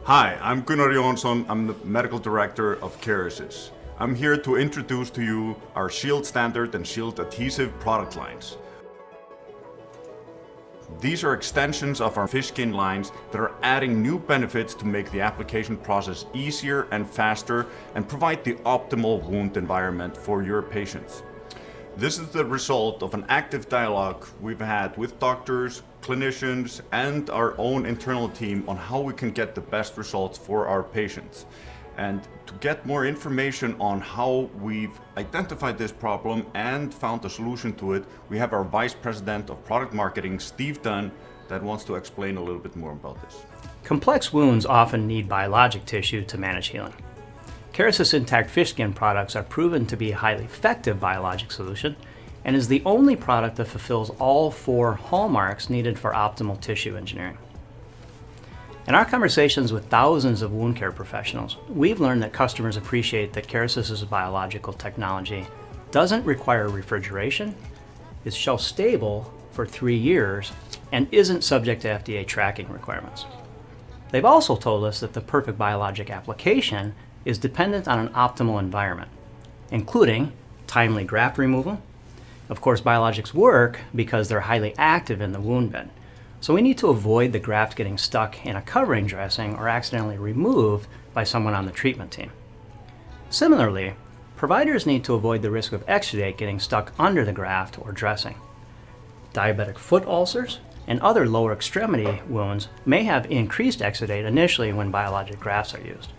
Hi, I'm Gunnar Johansson. I'm the medical director of Kerecis. I'm here to introduce to you our Shield Standard and Shield Adhesive product lines. These are extensions of our fish skin lines that are adding new benefits to make the application process easier and faster and provide the optimal wound environment for your patients. This is the result of an active dialogue we've had with doctors, clinicians, and our own internal team on how we can get the best results for our patients. And to get more information on how we've identified this problem and found a solution to it, we have our Vice President of Product Marketing, Steve Dunn, that wants to explain a little bit more about this. Complex wounds often need biologic tissue to manage healing. Kerecis Intact fish skin products are proven to be a highly effective biologic solution and is the only product that fulfills all 4 hallmarks needed for optimal tissue engineering. In our conversations with thousands of wound care professionals, we've learned that customers appreciate that Kerecis' biological technology doesn't require refrigeration, is shelf stable for 3 years, and isn't subject to FDA tracking requirements. They've also told us that the perfect biologic application is dependent on an optimal environment, including timely graft removal. Of course, biologics work because they're highly active in the wound bed, so we need to avoid the graft getting stuck in a covering dressing or accidentally removed by someone on the treatment team. Similarly, providers need to avoid the risk of exudate getting stuck under the graft or dressing. Diabetic foot ulcers and other lower extremity wounds may have increased exudate initially when biologic grafts are used.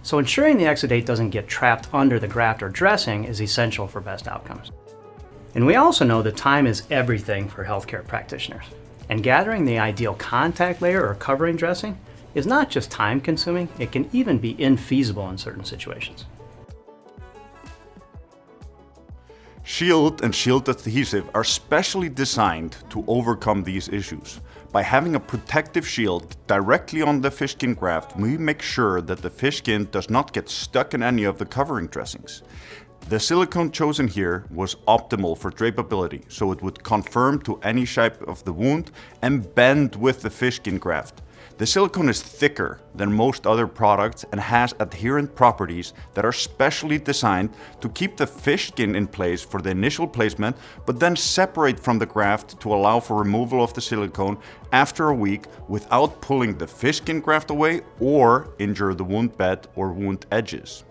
So ensuring the exudate doesn't get trapped under the graft or dressing is essential for best outcomes. And we also know that time is everything for healthcare practitioners. And gathering the ideal contact layer or covering dressing is not just time consuming, it can even be infeasible in certain situations. Shield and Shield Adhesive are specially designed to overcome these issues. By having a protective shield directly on the fish skin graft, we make sure that the fish skin does not get stuck in any of the covering dressings. The silicone chosen here was optimal for drapability, so it would conform to any shape of the wound and bend with the fish skin graft. The silicone is thicker than most other products and has adherent properties that are specially designed to keep the fish skin in place for the initial placement, but then separate from the graft to allow for removal of the silicone after a week without pulling the fish skin graft away or injure the wound bed or wound edges.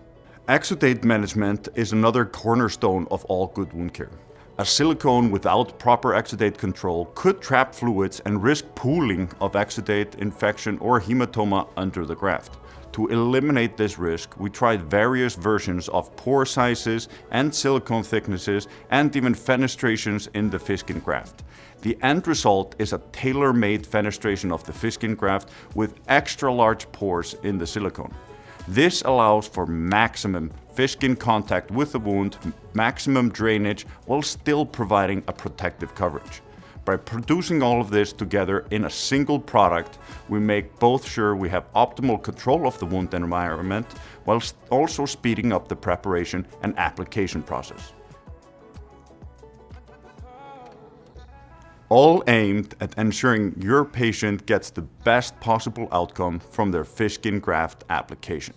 Exudate management is another cornerstone of all good wound care. A silicone without proper exudate control could trap fluids and risk pooling of exudate, infection, or hematoma under the graft. To eliminate this risk, we tried various versions of pore sizes and silicone thicknesses and even fenestrations in the fish skin graft. The end result is a tailor-made fenestration of the fish skin graft with extra large pores in the silicone. This allows for maximum fish skin contact with the wound, maximum drainage, while still providing a protective coverage. By producing all of this together in a single product, we make both sure we have optimal control of the wound environment, while also speeding up the preparation and application process. All aimed at ensuring your patient gets the best possible outcome from their fish skin graft application.